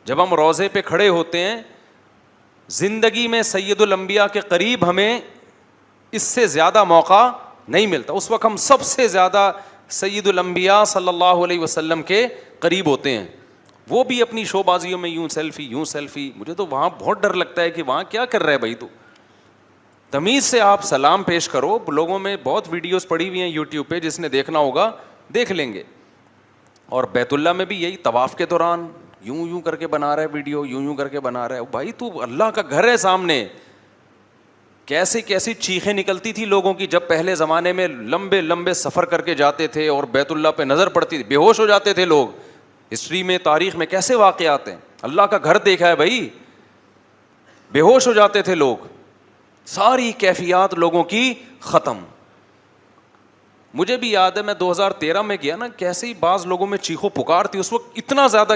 جب ہم روضے پہ کھڑے ہوتے ہیں, زندگی میں سید الانبیاء کے قریب ہمیں اس سے زیادہ موقع نہیں ملتا. اس وقت ہم سب سے زیادہ سید الانبیاء صلی اللہ علیہ وسلم کے قریب ہوتے ہیں. وہ بھی اپنی شو بازیوں میں یوں سیلفی. مجھے تو وہاں بہت ڈر لگتا ہے کہ وہاں کیا کر رہا ہے بھائی, تو تمیز سے آپ سلام پیش کرو. لوگوں میں بہت ویڈیوز پڑی ہوئی ہیں یوٹیوب پہ, جس نے دیکھنا ہوگا دیکھ لیں گے. اور بیت اللہ میں بھی یہی طواف کے دوران یوں کر کے بنا رہا ہے ویڈیو, یوں کر کے بنا رہا ہے. بھائی تو اللہ کا گھر ہے سامنے. کیسی چیخیں نکلتی تھی لوگوں کی جب پہلے زمانے میں لمبے سفر کر کے جاتے تھے اور بیت اللہ پہ نظر پڑتی تھی, بے ہوش ہو جاتے تھے لوگ. ہسٹری میں, تاریخ میں کیسے واقعات ہیں. اللہ کا گھر دیکھا ہے بھائی, بے ہوش ہو جاتے تھے لوگ. ساری کیفیات لوگوں کی ختم. مجھے بھی یاد ہے میں 2013 میں گیا نا, کیسے ہی بعض لوگوں میں چیخو پکار تھی اس وقت, اتنا زیادہ